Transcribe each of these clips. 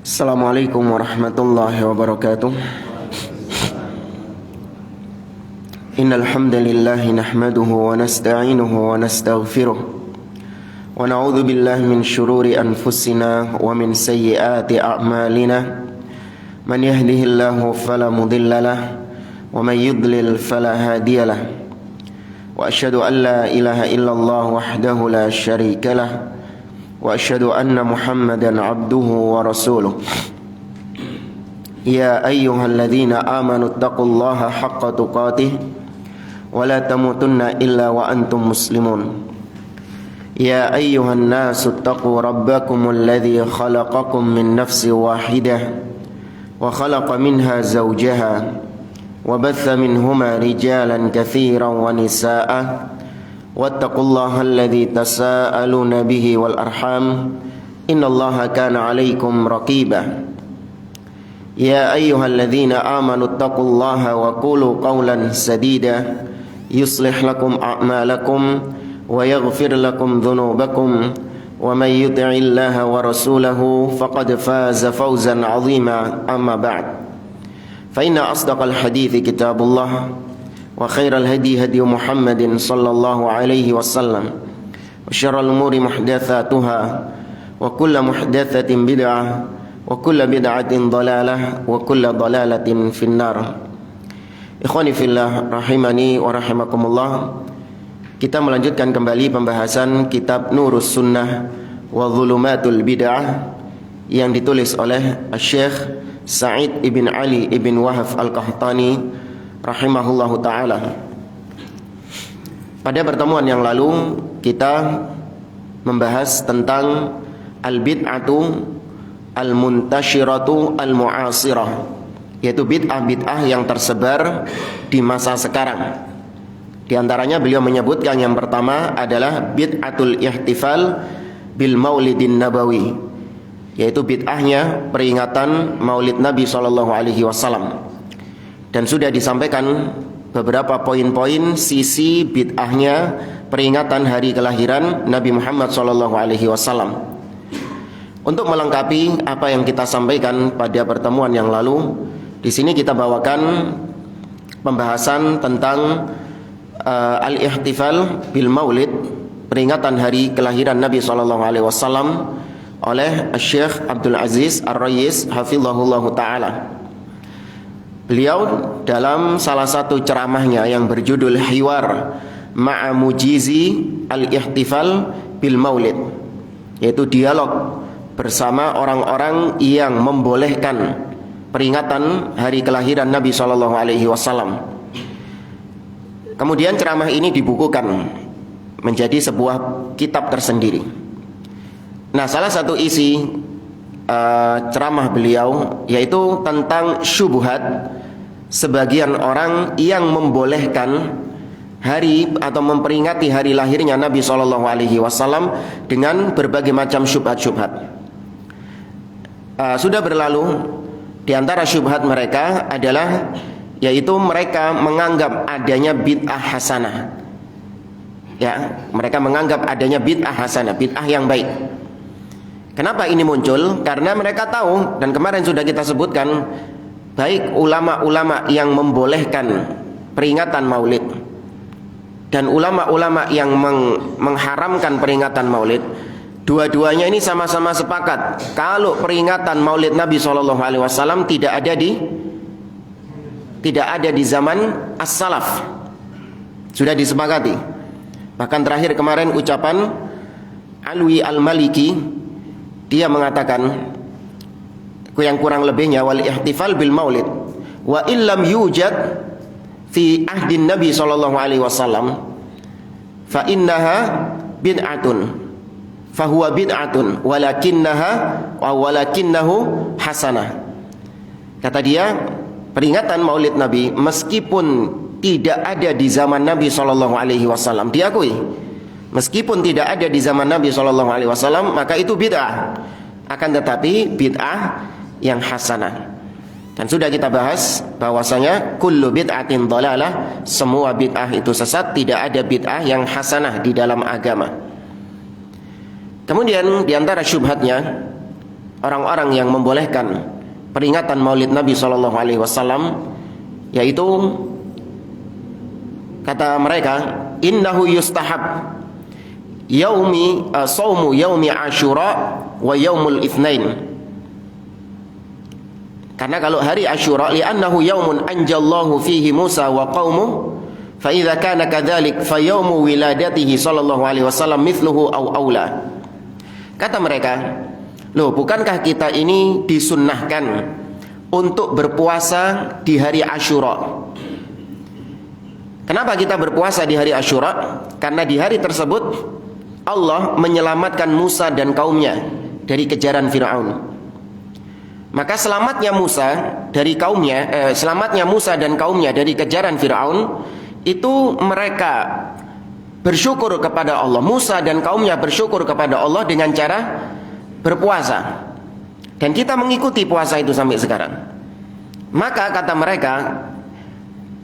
Assalamualaikum warahmatullahi wabarakatuh. Innal hamdalillah nahmaduhu wa nasta'inuhu wa nastaghfiruh wa na'udzu billahi min shururi anfusina wa min sayyiati a'malina. Man yahdihillahu fala mudilla lahu wa man yudlil fala hadiya lahu. Wa asyhadu an la ilaha illallah wahdahu la syarika lahu wa asyhadu anna Muhammadan abduhu wa rasuluh. Ya ayyuhalladzina amanu taqullaha haqqa tuqatih wa la tamutunna illa wa antum muslimun. Ya ayyuhan nasu taqu rabbakumul ladzi khalaqakum min nafsin wahidah wa khalaqa minha zawjaha wa batha minhuma rijalan katsiran wa nisaa'a wattaqullaha alladzi tasaaluna bihi wal arham innallaha kana 'alaikum raqiba. Ya ayyuhalladzina amanu taqullaha wa qulu qawlan sadida yuslih lakum a'malakum wa yaghfir lakum dhunubakum wa may yuti'illaha wa rasulahu faqad faza fawzan 'azima. Amma ba'd, fa inna asdaqal hadithi kitabullah wa khairal hadi hadi Muhammadin sallallahu alaihi wasallam wa syarral umuri muhdatsatuha wa kullu muhdatsatin bid'ah wa kullu bid'atin dhalalah wa kullu dhalalatin finnar. Ikhwani fillah rahimani wa rahimakumullah. Kita melanjutkan kembali pembahasan kitab Nurus Sunnah wa Dhulumatul Bid'ah yang ditulis oleh Syekh Sa'id ibn Ali ibn Wahab Al-Qahtani rahimahullahu ta'ala. Pada pertemuan yang lalu kita membahas tentang al-bid'atu al-muntashiratu al-mu'asirah, yaitu bid'ah-bid'ah yang tersebar di masa sekarang. Di antaranya beliau menyebutkan yang pertama adalah bid'atul ihtifal bil maulidin nabawi, yaitu bid'ahnya peringatan maulid Nabi SAW. Dan sudah disampaikan beberapa poin-poin sisi bid'ahnya peringatan hari kelahiran Nabi Muhammad SAW. Untuk melengkapi apa yang kita sampaikan pada pertemuan yang lalu, di sini kita bawakan pembahasan tentang al-ihtifal bil maulid, peringatan hari kelahiran Nabi SAW oleh Syekh Abdul Aziz Ar-Rayis hafizahullahu ta'ala. Beliau dalam salah satu ceramahnya yang berjudul Hiwar Ma'a Mujizi Al-Ihtifal Bil Maulid, yaitu dialog bersama orang-orang yang membolehkan peringatan hari kelahiran Nabi SAW. Kemudian ceramah ini dibukukan menjadi sebuah kitab tersendiri. Nah, salah satu isi ceramah beliau yaitu tentang syubhat sebagian orang yang membolehkan hari atau memperingati hari lahirnya Nabi SAW dengan berbagai macam syubhat-syubhat. Sudah berlalu, di antara syubhat mereka adalah yaitu mereka menganggap adanya bid'ah hasanah. Ya, mereka menganggap adanya bid'ah hasanah, bid'ah yang baik. Kenapa ini muncul? Karena mereka tahu, dan kemarin sudah kita sebutkan, baik ulama-ulama yang membolehkan peringatan maulid dan ulama-ulama yang mengharamkan peringatan maulid, dua-duanya ini sama-sama sepakat kalau peringatan maulid Nabi SAW tidak ada di zaman as-salaf. Sudah disepakati. Bahkan terakhir kemarin ucapan Alwi Al-Maliki, dia mengatakan yang kurang lebihnya wal ihtifal bil maulid wa illam yujad fi ahdin Nabi SAW fa innaha bid'atun fa huwa bid'atun walakinnahu hasanah. Kata dia, peringatan maulid Nabi meskipun tidak ada di zaman Nabi SAW, diakui meskipun tidak ada di zaman Nabi SAW, maka itu bid'ah. Akan tetapi bid'ah yang hasanah. Dan sudah kita bahas bahwasanya kullu bid'atin dhalalah, semua bid'ah itu sesat, tidak ada bid'ah yang hasanah di dalam agama. Kemudian di antara syubhatnya orang-orang yang membolehkan peringatan Maulid Nabi SAW, yaitu kata mereka, innahu yustahab saumu yaumi Asyura wa yaumul Itsnain. Karena kalau hari Asyura, li'annahu yaumun anjallahu fihi Musa wa qaumuhu, fa idza kana kadzalik fa yaumu wiladatihi sallallahu alaihi wasallam mithluhu aw aula. Kata mereka, loh, bukankah kita ini disunnahkan untuk berpuasa di hari Asyura? Kenapa kita berpuasa di hari Asyura? Karena di hari tersebut Allah menyelamatkan Musa dan kaumnya dari kejaran Fir'aun. Maka selamatnya Musa dan kaumnya dari kejaran Fir'aun, itu mereka bersyukur kepada Allah. Musa dan kaumnya bersyukur kepada Allah dengan cara berpuasa. Dan kita mengikuti puasa itu sampai sekarang. Maka kata mereka,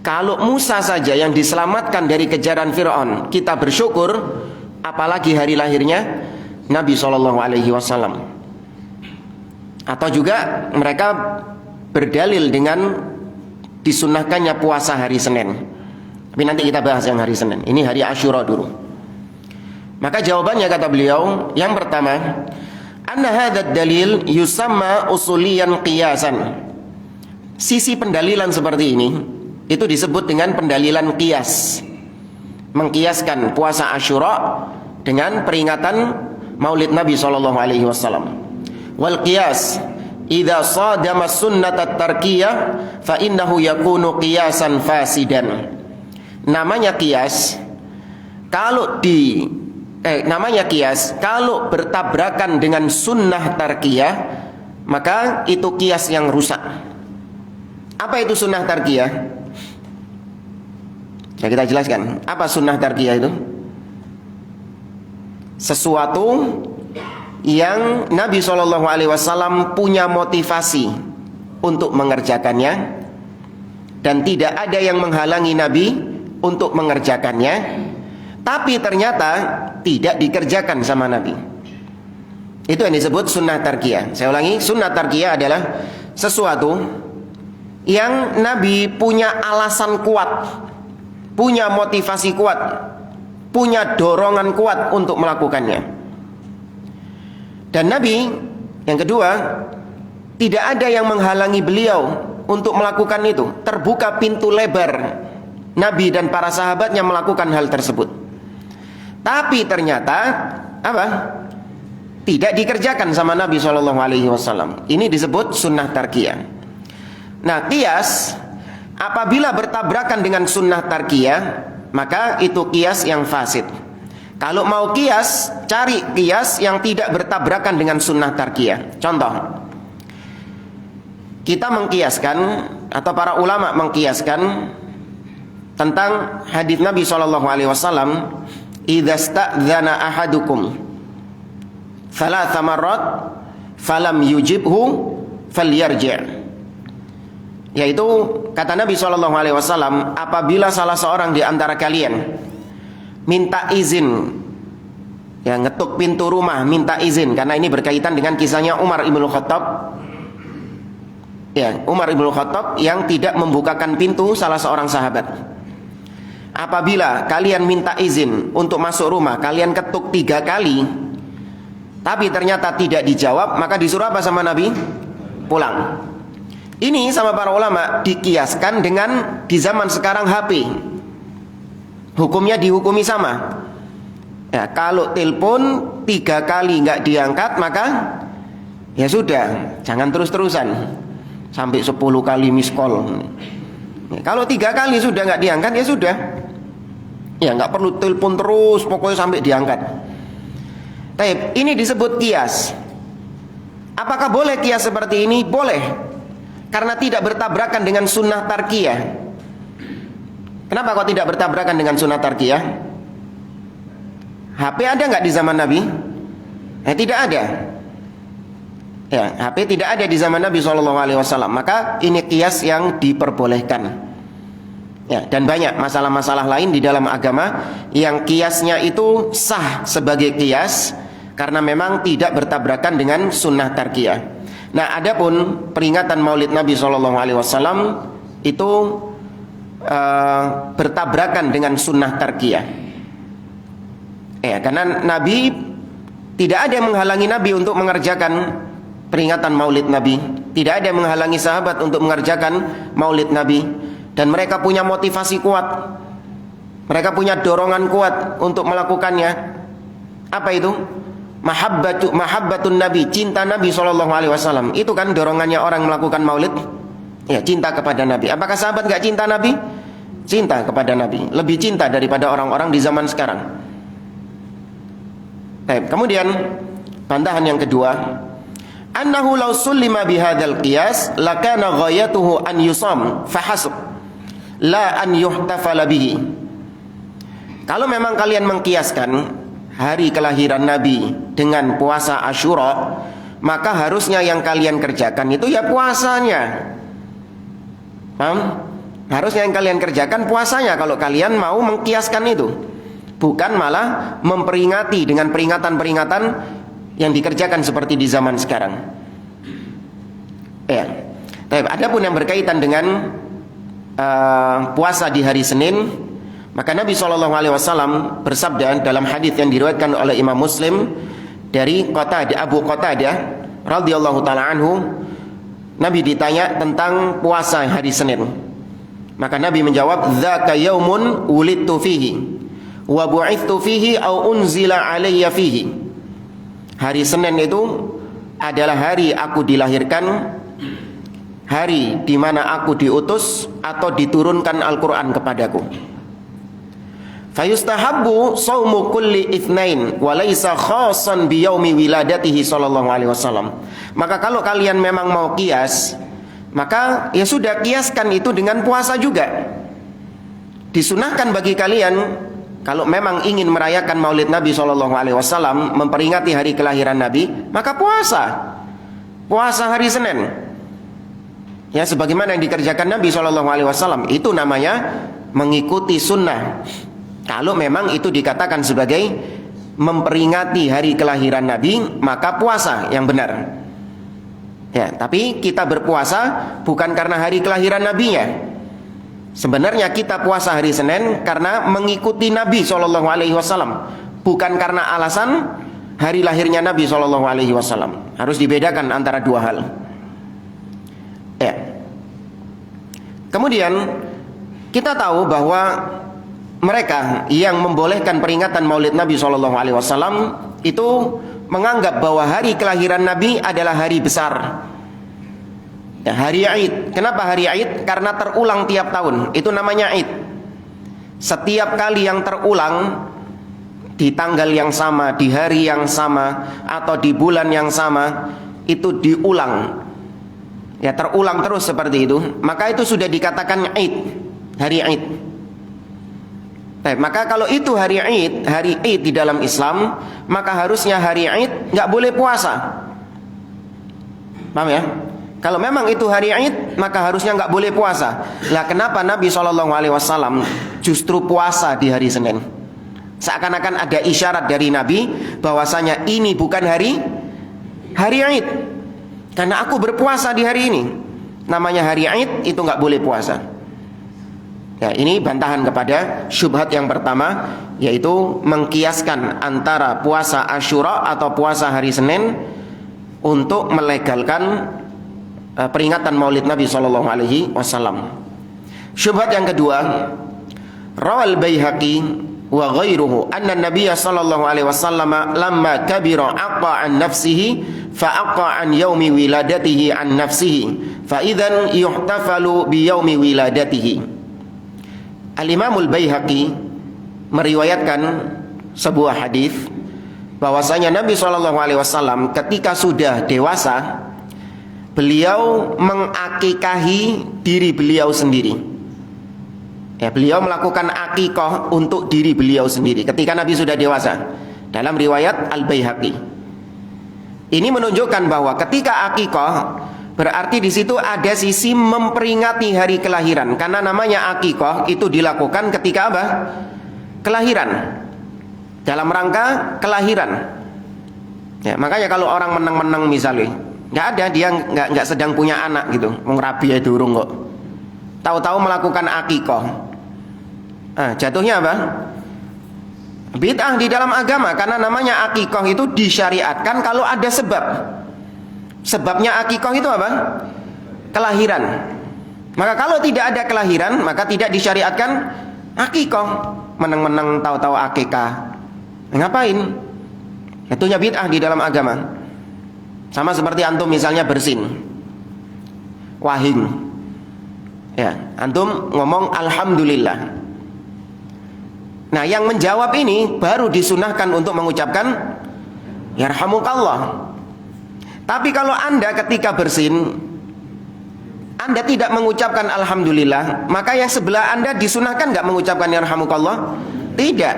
kalau Musa saja yang diselamatkan dari kejaran Fir'aun kita bersyukur, apalagi hari lahirnya Nabi SAW. Atau juga mereka berdalil dengan disunnahkannya puasa hari Senin. Tapi nanti kita bahas yang hari Senin. Ini hari Asyura dulu. Maka jawabannya kata beliau, yang pertama, anna hadzal dalil yusamma usuliyan qiyasan. Sisi pendalilan seperti ini itu disebut dengan pendalilan qiyas. Mengkiaskan puasa Asyura dengan peringatan Maulid Nabi SAW. Wal qiyas idza sadama sunnat at-tarkiyah fa innahu yakunu qiyasan fasidan. Namanya qiyas kalau bertabrakan dengan sunnah tarkiyah, maka itu qiyas yang rusak. Apa itu sunnah tarkiyah? Ya, kita jelaskan. Apa sunnah tarkiyah itu? Sesuatu yang Nabi SAW punya motivasi untuk mengerjakannya, dan tidak ada yang menghalangi Nabi untuk mengerjakannya, tapi ternyata tidak dikerjakan sama Nabi. Itu yang disebut sunnah tarkiyah. Saya ulangi, sunnah tarkiyah adalah sesuatu yang Nabi punya alasan kuat, punya motivasi kuat, punya dorongan kuat untuk melakukannya. Dan Nabi, yang kedua, tidak ada yang menghalangi beliau untuk melakukan itu. Terbuka pintu lebar Nabi dan para sahabatnya melakukan hal tersebut. Tapi ternyata apa? Tidak dikerjakan sama Nabi SAW. Ini disebut sunnah tarkiyah. Nah, qiyas apabila bertabrakan dengan sunnah tarkiyah, maka itu qiyas yang fasid. Kalau mau qiyas, cari qiyas yang tidak bertabrakan dengan sunnah tarkiyah. Contoh, kita mengqiyaskan, atau para ulama mengqiyaskan tentang hadis Nabi SAW, idza sta'dzana ahadukum thalatha marrat falam yujibhu falyarji'. Yaitu kata Nabi SAW, apabila salah seorang di antara kalian minta izin, ya, ngetuk pintu rumah, minta izin, karena ini berkaitan dengan kisahnya Umar ibn Khattab. Ya, Umar ibn Khattab yang tidak membukakan pintu salah seorang sahabat. Apabila kalian minta izin untuk masuk rumah, kalian ketuk 3 kali, tapi ternyata tidak dijawab, maka disuruh apa sama Nabi? Pulang. Ini sama para ulama dikiaskan dengan di zaman sekarang HP. Hukumnya dihukumi sama. Ya, kalau telepon 3 kali nggak diangkat, maka ya sudah, jangan terus-terusan sampai 10 kali miss call. Ya, kalau 3 kali sudah nggak diangkat, ya sudah. Ya, nggak perlu telepon terus, pokoknya sampai diangkat. Tapi ini disebut kias. Apakah boleh kias seperti ini? Boleh. Karena tidak bertabrakan dengan sunnah tarkiyah. Kenapa kok tidak bertabrakan dengan sunnah tarkiyah? HP ada nggak di zaman Nabi? Tidak ada. Ya, HP tidak ada di zaman Nabi SAW. Maka ini qiyas yang diperbolehkan. Ya, dan banyak masalah-masalah lain di dalam agama yang qiyasnya itu sah sebagai qiyas, karena memang tidak bertabrakan dengan sunnah tarkiyah. Nah, adapun peringatan Maulid Nabi SAW itu bertabrakan dengan sunnah tarkiyah. Karena Nabi tidak ada yang menghalangi Nabi untuk mengerjakan peringatan Maulid Nabi. Tidak ada yang menghalangi sahabat untuk mengerjakan Maulid Nabi. Dan mereka punya motivasi kuat. Mereka punya dorongan kuat untuk melakukannya. Apa itu? Mahabbatun Nabi, cinta Nabi SAW. Itu kan dorongannya orang melakukan Maulid. Ya, cinta kepada Nabi. Apakah sahabat gak cinta Nabi? Cinta kepada Nabi. Lebih cinta daripada orang-orang di zaman sekarang. Baik, kemudian bantahan yang kedua, annahu law sullima bihadzal qiyas lakana ghayatuhu an yusam fahasb la an yuhtafala bihi. Kalau memang kalian mengkiaskan hari kelahiran Nabi dengan puasa Asyura, maka harusnya yang kalian kerjakan itu ya puasanya. Paham? Harusnya yang kalian kerjakan puasanya kalau kalian mau mengkiaskan itu, bukan malah memperingati dengan peringatan-peringatan yang dikerjakan seperti di zaman sekarang. Adapun yang berkaitan dengan puasa di hari Senin, maka Nabi SAW bersabda dalam hadis yang diriwayatkan oleh Imam Muslim dari Abu Qatadah radhiyallahu taala anhu. Nabi ditanya tentang puasa hari Senin, maka Nabi menjawab, dzaka yaumun wulidtu fihi wa bu'ithtu fihi au unzila alayya fihi. Hari Senin itu adalah hari aku dilahirkan, hari di mana aku diutus atau diturunkan Al-Quran kepadaku. Fayustahabbu shaumu kulli itsnain wa laisa khassan bi yaumi wiladatihi sallallahu alaihi wasallam. Maka kalau kalian memang mau kias, maka ya sudah, kiaskan itu dengan puasa juga. Disunahkan bagi kalian kalau memang ingin merayakan Maulid Nabi sallallahu alaihi wasallam, memperingati hari kelahiran Nabi, maka puasa. Puasa hari Senin. Ya, sebagaimana yang dikerjakan Nabi sallallahu alaihi wasallam, itu namanya mengikuti sunnah. Kalau memang itu dikatakan sebagai memperingati hari kelahiran Nabi, maka puasa yang benar. Ya, tapi kita berpuasa bukan karena hari kelahiran Nabinya. Sebenarnya kita puasa hari Senin karena mengikuti Nabi SAW, bukan karena alasan hari lahirnya Nabi SAW. Harus dibedakan antara dua hal. Ya. Kemudian kita tahu bahwa mereka yang membolehkan peringatan Maulid Nabi SAW itu menganggap bahwa hari kelahiran Nabi adalah hari besar, ya, hari Id. Kenapa hari Id? Karena terulang tiap tahun. Itu namanya Id. Setiap kali yang terulang di tanggal yang sama, di hari yang sama, atau di bulan yang sama, itu diulang, ya, terulang terus seperti itu, maka itu sudah dikatakan Id, hari Id. Maka kalau itu hari Id di dalam Islam, maka harusnya hari Id nggak boleh puasa. Paham ya? Kalau memang itu hari Id, maka harusnya nggak boleh puasa. Lah kenapa Nabi SAW justru puasa di hari Senin? Seakan-akan ada isyarat dari Nabi bahwasanya ini bukan hari Id, karena aku berpuasa di hari ini. Namanya hari Id itu nggak boleh puasa. Ya, ini bantahan kepada syubhat yang pertama, yaitu mengkiaskan antara puasa Asyura atau puasa hari Senin untuk melegalkan peringatan Maulid Nabi SAW. Syubhat yang kedua, rawal Baihaqi wa ghairuhu anna Nabiy sallallahu alaihi wasallam lamma kabira aqqa an nafsihi fa aqqa an yaumi wiladatihi an nafsihi fa idzan yuhtafalu bi yaumi wiladatihi. Al-Imamul Baihaqi meriwayatkan sebuah hadis bahwasanya Nabi SAW ketika sudah dewasa, beliau mengakikahi diri beliau sendiri. Ya, beliau melakukan akikah untuk diri beliau sendiri ketika Nabi sudah dewasa. Dalam riwayat Al-Baihaqi, ini menunjukkan bahwa ketika akikah, berarti di situ ada sisi memperingati hari kelahiran, karena namanya akikah itu dilakukan ketika apa? Kelahiran, dalam rangka kelahiran. Ya, makanya kalau orang menang-menang misalnya, nggak ada, dia nggak sedang punya anak gitu, wong rabi ya durung kok. Tahu-tahu melakukan akikah. Jatuhnya apa? Bid'ah di dalam agama, karena namanya akikah itu disyariatkan kalau ada sebab. Sebabnya akikah itu apa? Kelahiran. Maka kalau tidak ada kelahiran, maka tidak disyariatkan akikah. Menang-menang tahu-tahu akikah. Ngapain? Jatuhnya bid'ah di dalam agama. Sama seperti antum misalnya bersin, wahing. Ya, antum ngomong alhamdulillah. Nah, yang menjawab ini baru disunahkan untuk mengucapkan yarhamukallah. Tapi kalau Anda ketika bersin Anda tidak mengucapkan alhamdulillah, maka yang sebelah Anda disunahkan nggak mengucapkan yarhamukallah? Tidak.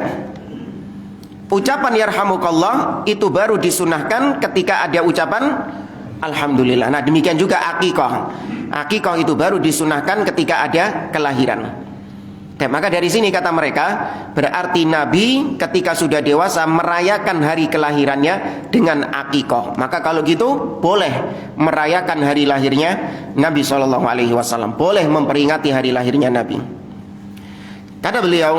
Ucapan yarhamukallah itu baru disunahkan ketika ada ucapan alhamdulillah. Nah, demikian juga akikah. Akikah itu baru disunahkan ketika ada kelahiran. Maka dari sini kata mereka, berarti Nabi ketika sudah dewasa merayakan hari kelahirannya dengan akikah. Maka kalau gitu boleh merayakan hari lahirnya Nabi SAW. Boleh memperingati hari lahirnya Nabi. Kata beliau,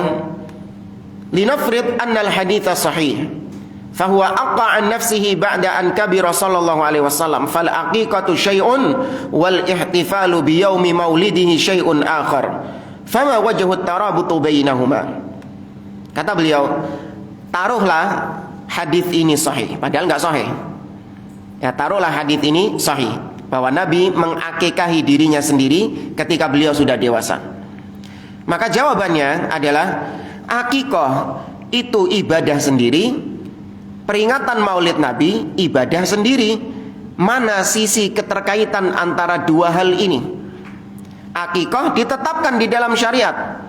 linafrid annal haditha sahih fahuwa aqqa an nafsihi ba'da an kabira sallallahu alaihi wasallam fal aqiqatu syai'un wal ihtifalu bi yaumi maulidihi syai'un akhar fama wajhu tarabutu bainahuma. Kata beliau, taruhlah hadis ini sahih, padahal enggak sahih. Ya, taruhlah hadis ini sahih bahwa Nabi mengakikahi dirinya sendiri ketika beliau sudah dewasa. Maka jawabannya adalah akikah itu ibadah sendiri, peringatan maulid Nabi ibadah sendiri. Mana sisi keterkaitan antara dua hal ini? Akikah ditetapkan di dalam syariat,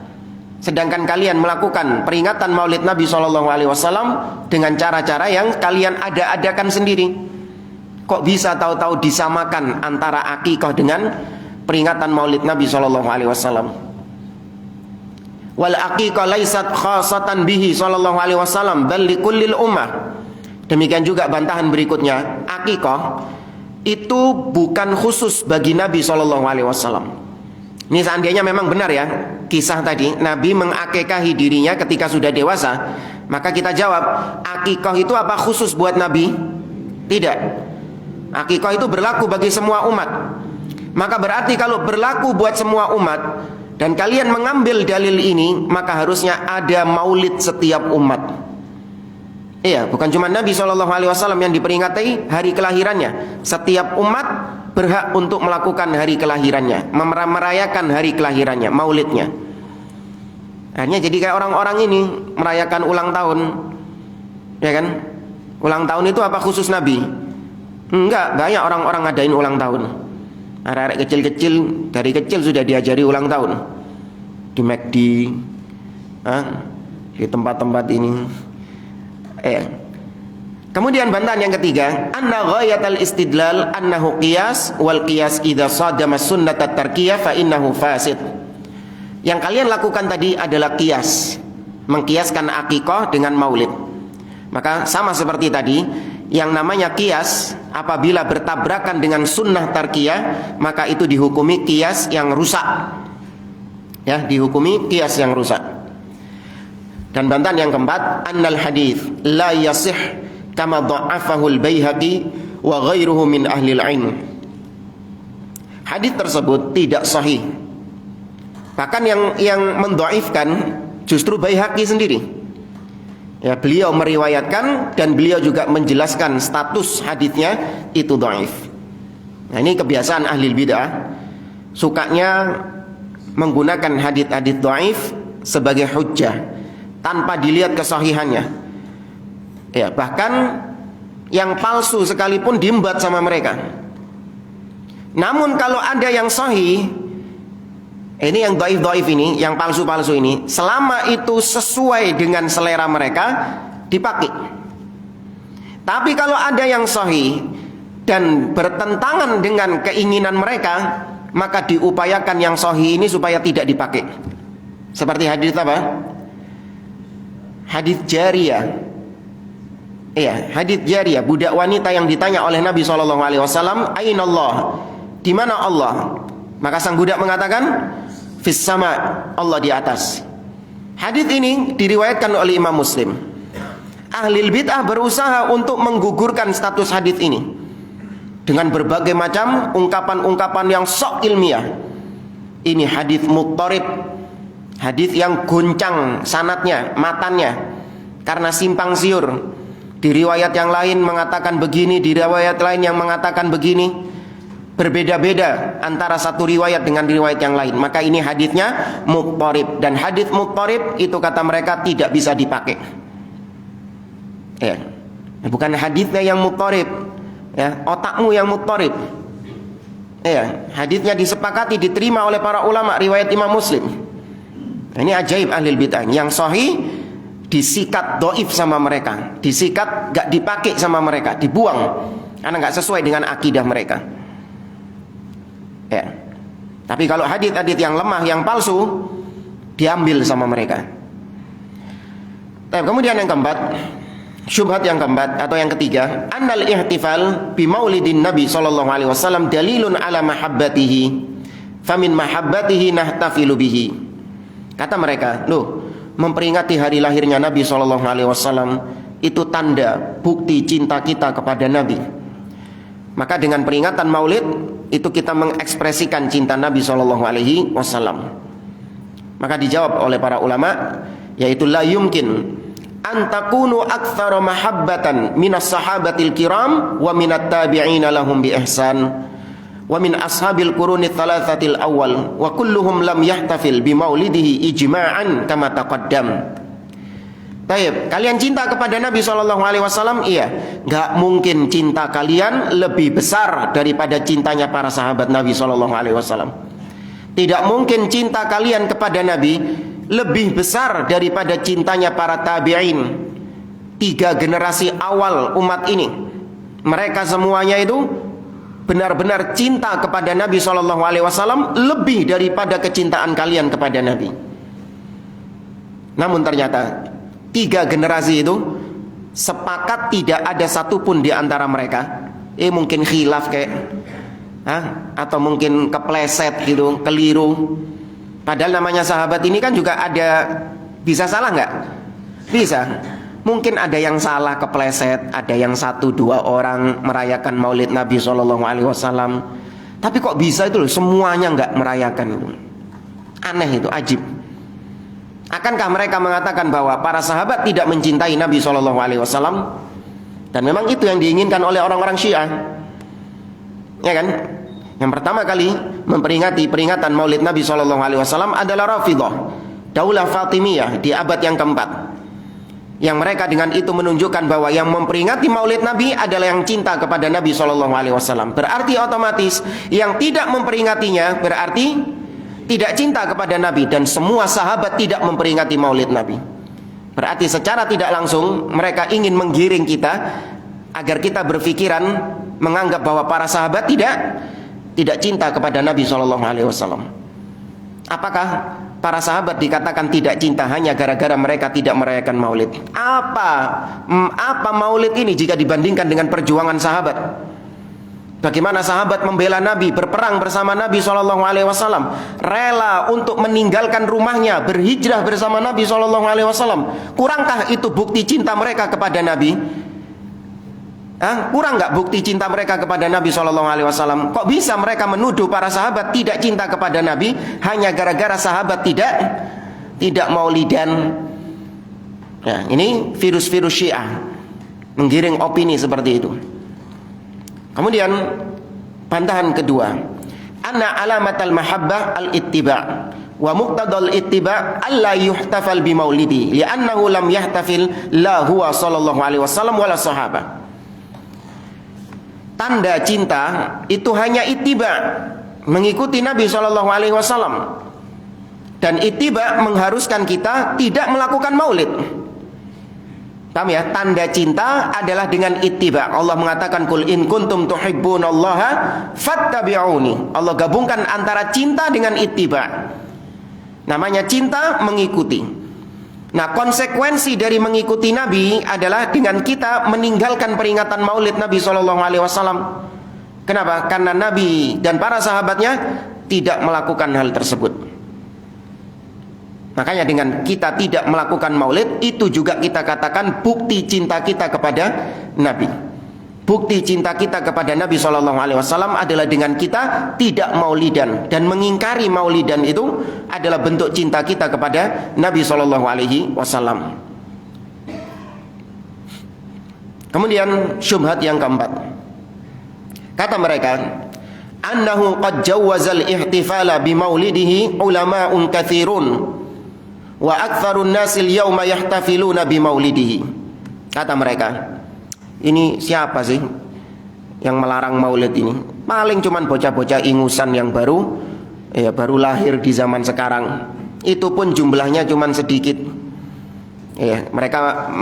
sedangkan kalian melakukan peringatan maulid Nabi SAW dengan cara-cara yang kalian ada-adakan sendiri. Kok bisa tahu-tahu disamakan antara akikah dengan peringatan maulid Nabi SAW? Wal aqiqah laisat khasatan bihi sallallahu alaihi wasallam bal likullil ummah. Demikian juga bantahan berikutnya, akikah itu bukan khusus bagi Nabi sallallahu alaihi wasallam. Ini seandainya memang benar ya kisah tadi, Nabi mengakikahi dirinya ketika sudah dewasa, maka kita jawab, akikah itu apa khusus buat Nabi? Tidak. Akikah itu berlaku bagi semua umat. Maka berarti kalau berlaku buat semua umat dan kalian mengambil dalil ini, maka harusnya ada maulid setiap umat. Iya, bukan cuma Nabi SAW yang diperingati hari kelahirannya. Setiap umat berhak untuk melakukan hari kelahirannya, merayakan hari kelahirannya, maulidnya. Hanya jadi kayak orang-orang ini merayakan ulang tahun, ya kan? Ulang tahun itu apa khusus Nabi? Enggak, banyak orang-orang ngadain ulang tahun. Anak-anak kecil-kecil dari kecil sudah diajari ulang tahun di McD, di tempat-tempat ini. Kemudian bantahan yang ketiga, anna ghayatal istidlal annahu qiyas wal qiyas idza sadama sunnat at-tarkiyah fa innahu fasid. Yang kalian lakukan tadi adalah qiyas, mengkiaskan akikah dengan maulid. Maka sama seperti tadi, yang namanya qiyas apabila bertabrakan dengan sunnah tarkiyah, maka itu dihukumi qiyas yang rusak. Ya, dihukumi qiyas yang rusak. Dan bantahan yang keempat, annal hadits la yasih kama dha'afahu al-Baihaqi wa ghairuhu min ahli al-'ilm. Hadis tersebut tidak sahih. Bahkan yang mendhaifkan justru Baihaqi sendiri. Ya, beliau meriwayatkan dan beliau juga menjelaskan status hadisnya itu dhaif. Nah, ini kebiasaan ahli bid'ah, sukanya menggunakan hadis-hadis dhaif sebagai hujjah tanpa dilihat kesahihannya. Ya, bahkan yang palsu sekalipun diembat sama mereka. Namun kalau ada yang sahih, ini yang dhaif-dhaif ini, yang palsu-palsu ini, selama itu sesuai dengan selera mereka, dipakai. Tapi kalau ada yang sahih dan bertentangan dengan keinginan mereka, maka diupayakan yang sahih ini supaya tidak dipakai. Seperti hadis apa? Hadis jariyah. Iya, hadits jariyah, budak wanita yang ditanya oleh Nabi SAW, "Aina Allah?" Di mana Allah? Maka sang budak mengatakan, "Fis sama," Allah di atas. Hadits ini diriwayatkan oleh Imam Muslim. Ahlul bid'ah berusaha untuk menggugurkan status hadits ini dengan berbagai macam ungkapan-ungkapan yang sok ilmiah. Ini hadits muttarib, hadits yang goncang sanadnya, matannya, karena simpang siur. Di riwayat yang lain mengatakan begini, di riwayat lain yang mengatakan begini, berbeda-beda antara satu riwayat dengan riwayat yang lain. Maka ini haditsnya muttarib, dan hadits muttarib itu kata mereka tidak bisa dipakai. Ya, bukan haditsnya yang muttarib, ya, otakmu yang muttarib. Ya, haditsnya disepakati diterima oleh para ulama riwayat Imam Muslim. Ini ajaib ahlul bid'ah. Yang sahih disikat doif sama mereka, disikat gak dipakai sama mereka, dibuang karena gak sesuai dengan akidah mereka. Ya. Tapi kalau hadits-hadits yang lemah, yang palsu, diambil sama mereka. Kemudian yang keempat, syubhat yang keempat atau yang ketiga, annal ihtifal bi maulidin Nabi sallallahu alaihi wasallam dalilun ala mahabbatihi, famin mahabbatihi nahtafilu bihi. Kata mereka, loh, memperingati hari lahirnya Nabi SAW itu tanda bukti cinta kita kepada Nabi. Maka dengan peringatan maulid itu kita mengekspresikan cinta Nabi SAW. Maka dijawab oleh para ulama, yaitu la yumkin antakunu aktsara mahabbatan minas sahabatil kiram wa minat tabi'ina lahum bi ihsan wa min ashabil quruni thalathatil awal wa kulluhum lam yahtafil bi maulidihi ijma'an kama taqaddam. Baik, kalian cinta kepada Nabi SAW, iya, gak mungkin cinta kalian lebih besar daripada cintanya para sahabat Nabi SAW. Tidak mungkin cinta kalian kepada Nabi lebih besar daripada cintanya para tabi'in, 3 generasi awal umat ini. Mereka semuanya itu benar-benar cinta kepada Nabi SAW lebih daripada kecintaan kalian kepada Nabi. Namun ternyata 3 generasi itu sepakat tidak ada satupun di antara mereka, mungkin khilaf kayak, atau mungkin kepleset gitu, keliru. Padahal namanya sahabat ini kan juga ada, bisa salah nggak? Bisa. Mungkin ada yang salah, kepleset, ada yang 1-2 orang merayakan maulid Nabi SAW. Tapi kok bisa itu loh, semuanya nggak merayakan. Aneh itu, ajib. Akankah mereka mengatakan bahwa para sahabat tidak mencintai Nabi SAW? Dan memang itu yang diinginkan oleh orang-orang Syiah, ya kan? Yang pertama kali memperingati peringatan maulid Nabi SAW adalah Rafidhah, Daulah Fatimiyah di abad yang keempat. Yang mereka dengan itu menunjukkan bahwa yang memperingati maulid Nabi adalah yang cinta kepada Nabi SAW. Berarti otomatis yang tidak memperingatinya berarti tidak cinta kepada Nabi, dan semua sahabat tidak memperingati maulid Nabi. Berarti secara tidak langsung mereka ingin menggiring kita agar kita berpikiran menganggap bahwa para sahabat tidak cinta kepada Nabi SAW. Apakah para sahabat dikatakan tidak cinta hanya gara-gara mereka tidak merayakan maulid? Apa maulid ini jika dibandingkan dengan perjuangan sahabat? Bagaimana sahabat membela Nabi, berperang bersama Nabi SAW, rela untuk meninggalkan rumahnya, berhijrah bersama Nabi SAW. Kurangkah itu bukti cinta mereka kepada Nabi? Kurang nggak bukti cinta mereka kepada Nabi SAW? Kok bisa mereka menuduh para sahabat tidak cinta kepada Nabi hanya gara-gara sahabat tidak maulidan? Ya, ini virus-virus Syiah menggiring opini seperti itu. Kemudian bantahan kedua, anna alamatal mahabbah al-ittiba' wa muqtadal ittiba' alla yuhtafal bi maulidi li'annahu lam yahtafil la huwa sallallahu alaihi wasallam wala sahabah. Tanda cinta itu hanya ittiba, mengikuti Nabi sallallahu alaihi wasallam. Dan ittiba mengharuskan kita tidak melakukan maulid. Paham ya? Tanda cinta adalah dengan ittiba. Allah mengatakan kul in kuntum tuhibbunallaha fattabi'uni. Allah gabungkan antara cinta dengan ittiba. Namanya cinta mengikuti. Nah, konsekuensi dari mengikuti Nabi adalah dengan kita meninggalkan peringatan Maulid Nabi SAW. Kenapa? Karena Nabi dan para sahabatnya tidak melakukan hal tersebut. Makanya dengan kita tidak melakukan Maulid, itu juga kita katakan bukti cinta kita kepada Nabi. Bukti cinta kita kepada Nabi SAW adalah dengan kita tidak maulidan, dan mengingkari maulidan itu adalah bentuk cinta kita kepada Nabi SAW. Kemudian syubhat yang keempat, kata mereka, annahu qad jawwazal ihtifala bimaulidihi ulama'un katsirun wa aktsarun nasil yawma yahtafiluna bimaulidihi. Kata mereka, ini siapa sih yang melarang maulid ini? Paling cuman bocah-bocah ingusan yang baru lahir di zaman sekarang. Itu pun jumlahnya cuman sedikit. Mereka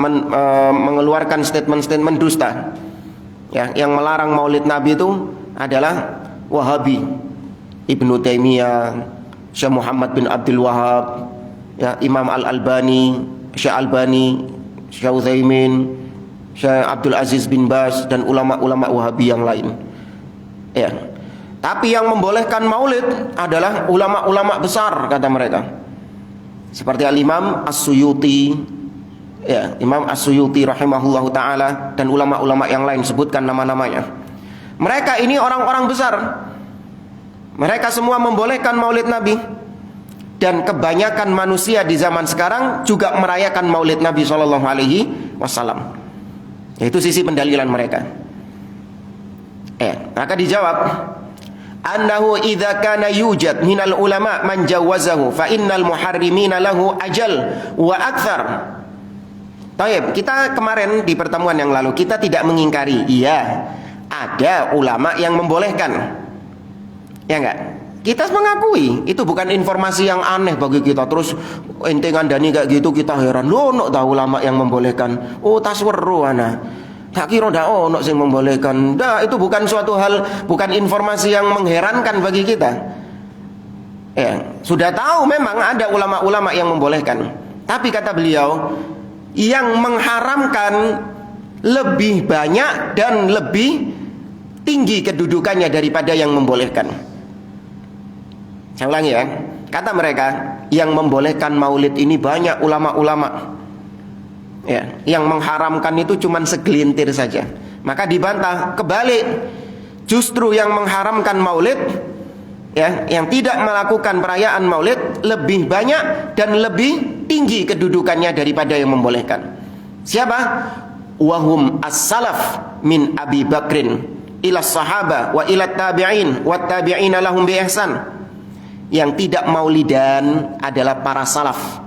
mengeluarkan statement-statement dusta. Yang melarang maulid Nabi itu adalah Wahabi, Ibnu Taimiyah, Syekh Muhammad bin Abdul Wahab, Imam Al-Albani, Syekh Albani, Syekh Utsaimin, Syekh Abdul Aziz bin Baz, dan ulama-ulama Wahabi yang lain. Tapi yang membolehkan maulid adalah ulama-ulama besar, kata mereka. Seperti Al-Imam As-Suyuti, Imam As-Suyuti rahimahullahu ta'ala, dan ulama-ulama yang lain, sebutkan nama-namanya. Mereka ini orang-orang besar. Mereka semua membolehkan maulid Nabi. Dan kebanyakan manusia di zaman sekarang juga merayakan maulid Nabi SAW. Itu sisi pendalilan mereka. Maka dijawab, annahu idza kana yujad minal ulama man jawazahu fa innal muharrimina lahu ajal wa akthar. Taib, kita kemarin di pertemuan yang lalu kita tidak mengingkari, iya, ada ulama yang membolehkan. Ya enggak? Kita mengakui itu bukan informasi yang aneh bagi kita. Terus ente ngandani kayak gitu, kita heran. Loh, ono tahu ulama yang membolehkan. Oh, tasweru ana. Tak kira ndak ono sing membolehkan. Itu bukan suatu hal, bukan informasi yang mengherankan bagi kita. Sudah tahu memang ada ulama-ulama yang membolehkan. Tapi kata beliau, yang mengharamkan lebih banyak dan lebih tinggi kedudukannya daripada yang membolehkan. Saya ulangi ya. Kata mereka, yang membolehkan maulid ini banyak ulama-ulama. Yang mengharamkan itu cuma segelintir saja. Maka dibantah, kebalik. Justru yang mengharamkan maulid, yang tidak melakukan perayaan maulid lebih banyak dan lebih tinggi kedudukannya daripada yang membolehkan. Siapa? Wahum as-salaf min Abi Bakrin ila sahaba wa ila tabi'in wa tabi'ina lahum bi ihsan. Yang tidak maulidan adalah para salaf,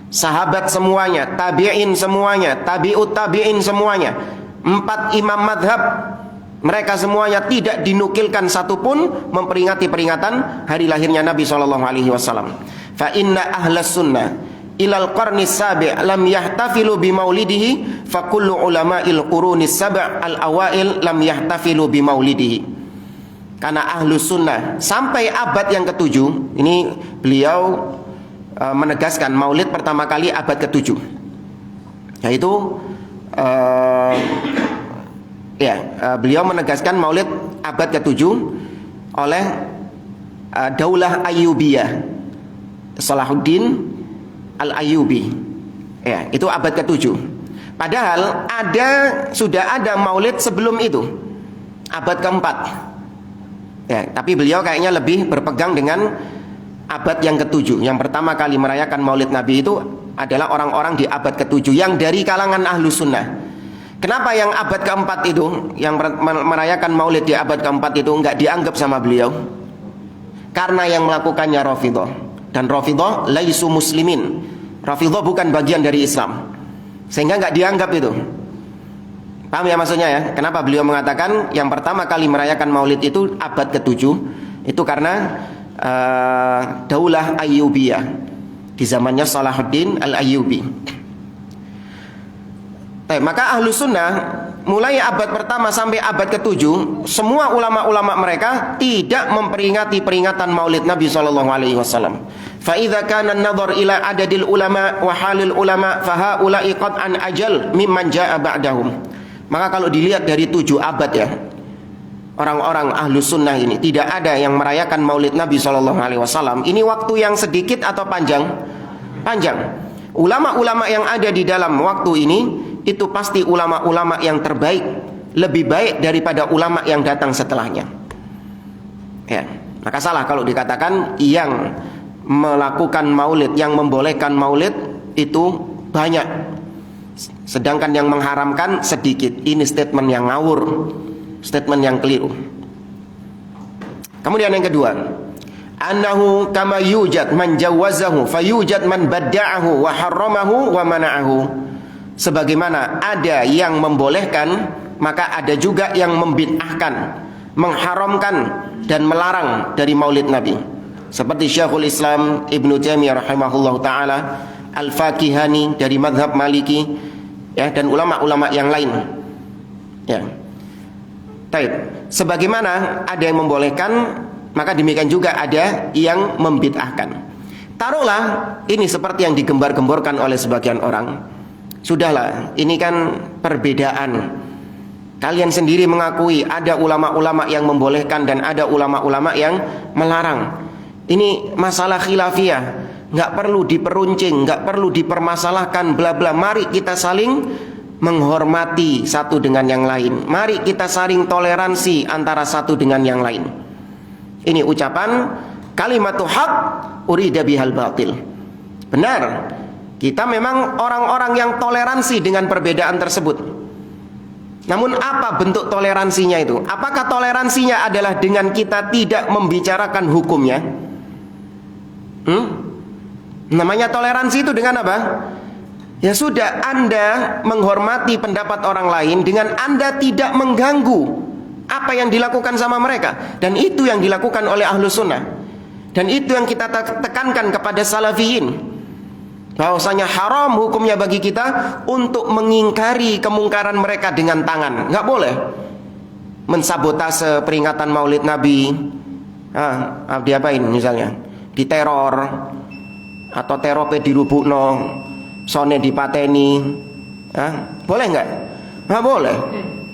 sahabat semuanya, tabi'in semuanya, tabi'ut tabi'in semuanya, 4 imam madhab. Mereka semuanya tidak dinukilkan satupun memperingati peringatan hari lahirnya Nabi SAW. Fa inna ahlas sunnah ilal qarnis sabi' lam yahtafilu bimaulidihi fa kullu ulama'il qurunis sab' al awail lam yahtafilu bimaulidihi. Karena ahlus sunnah sampai abad yang ke-7, ini beliau menegaskan maulid pertama kali abad ke-7, yaitu beliau menegaskan maulid abad ke-7 oleh Daulah Ayyubiyah, Salahuddin Al-Ayyubi. Itu abad ke-7. Padahal sudah ada maulid sebelum itu, abad ke-4. Tapi beliau kayaknya lebih berpegang dengan abad yang ke-7. Yang pertama kali merayakan maulid Nabi itu adalah orang-orang di abad ke-7 yang dari kalangan ahlus sunnah. Kenapa yang abad ke-4 itu, yang merayakan maulid di abad ke-4 itu enggak dianggap sama beliau? Karena yang melakukannya Rafidhah. Dan Rafidhah laisu muslimin. Rafidhah bukan bagian dari Islam, sehingga enggak dianggap itu. Paham ya maksudnya ya? Kenapa beliau mengatakan yang pertama kali merayakan maulid itu abad ke-7? Itu karena Daulah Ayyubiyah di zamannya Salahuddin Al-Ayyubi. Maka ahlu sunnah mulai abad pertama sampai abad ke-7, semua ulama-ulama mereka tidak memperingati peringatan maulid Nabi SAW. Fa idza kana an-nadhar ila adadil ulama wa halil ulama fa haula'i qad an ajal mimman jaa ba'dahum. Maka kalau dilihat dari 7 abad ya, orang-orang Ahlus Sunnah ini tidak ada yang merayakan Maulid Nabi SAW. Ini waktu yang sedikit atau panjang? Panjang. Ulama-ulama yang ada di dalam waktu ini itu pasti ulama-ulama yang terbaik, lebih baik daripada ulama yang datang setelahnya. Ya, maka salah kalau dikatakan yang melakukan maulid, yang membolehkan maulid itu banyak, sedangkan yang mengharamkan sedikit. Ini statement yang ngawur, statement yang keliru. Kemudian yang kedua, annahu kama yujad man jawazahu fayujad man badda'ahu wa harramahu wa mana'ahu. Sebagaimana ada yang membolehkan, maka ada juga yang membid'ahkan, mengharamkan dan melarang dari Maulid Nabi. Seperti Syekhul Islam Ibnu Taimiyah rahimahullahu taala, Al-Fakihani dari mazhab Maliki, ya, dan ulama-ulama yang lain. Ya. Baik. Sebagaimana ada yang membolehkan, maka demikian juga ada yang membid'ahkan. Taruhlah ini seperti yang digembar-gemborkan oleh sebagian orang. Sudahlah, ini kan perbedaan. Kalian sendiri mengakui ada ulama-ulama yang membolehkan dan ada ulama-ulama yang melarang. Ini masalah khilafiyah, nggak perlu diperuncing, nggak perlu dipermasalahkan, bla bla. Mari kita saling menghormati satu dengan yang lain. Mari kita saling toleransi antara satu dengan yang lain. Ini ucapan kalimatu haq urida bihal batil. Benar, kita memang orang-orang yang toleransi dengan perbedaan tersebut. Namun apa bentuk toleransinya itu? Apakah toleransinya adalah dengan kita tidak membicarakan hukumnya? Namanya toleransi itu dengan apa? Ya sudah, Anda menghormati pendapat orang lain dengan Anda tidak mengganggu apa yang dilakukan sama mereka. Dan itu yang dilakukan oleh Ahlus Sunnah. Dan itu yang kita tekankan kepada Salafiyin, bahwasanya haram hukumnya bagi kita untuk mengingkari kemungkaran mereka dengan tangan. Nggak boleh mensabotase peringatan Maulid Nabi. Diapain misalnya? Diteror, atau terope dirubukno, sone dipateni. Boleh nggak? Nggak boleh.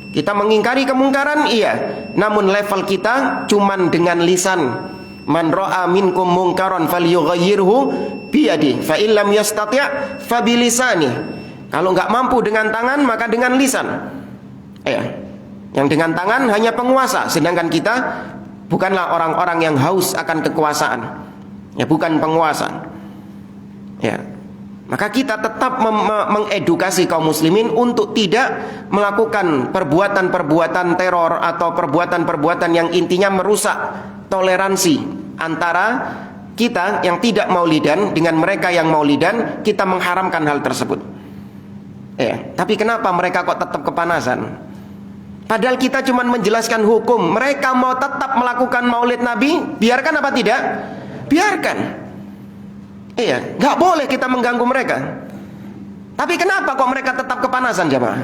Kita mengingkari kemungkaran, iya. Namun level kita cuman dengan lisan. Man ra'a minkum munkaran falyughayyirhu biyadihi fa illam yastati' fa bilisanihi. Kalau nggak mampu dengan tangan, maka dengan lisan. Yang dengan tangan hanya penguasa, sedangkan kita bukanlah orang-orang yang haus akan kekuasaan. Ya, bukan penguasa. Ya. Maka kita tetap mengedukasi kaum muslimin untuk tidak melakukan perbuatan-perbuatan teror atau perbuatan-perbuatan yang intinya merusak toleransi antara kita yang tidak maulidan dengan mereka yang maulidan. Kita mengharamkan hal tersebut. Tapi kenapa mereka kok tetap kepanasan? Padahal kita cuma menjelaskan hukum. Mereka mau tetap melakukan maulid Nabi, biarkan apa tidak? Biarkan. Nggak boleh kita mengganggu mereka. Tapi kenapa kok mereka tetap kepanasan, jamaah?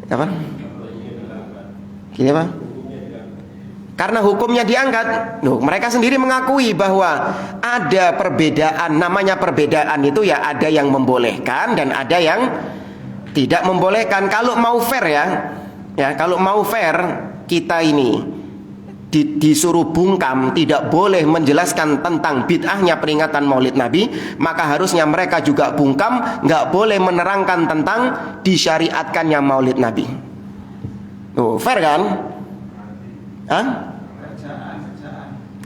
Apa? Gini apa? Karena hukumnya diangkat. Mereka sendiri mengakui bahwa ada perbedaan. Namanya perbedaan itu ya, ada yang membolehkan dan ada yang tidak membolehkan. Kalau mau fair ya, kalau mau fair, kita ini disuruh bungkam, tidak boleh menjelaskan tentang bid'ahnya peringatan Maulid Nabi, maka harusnya mereka juga bungkam, nggak boleh menerangkan tentang disyariatkannya Maulid Nabi. Fair kan?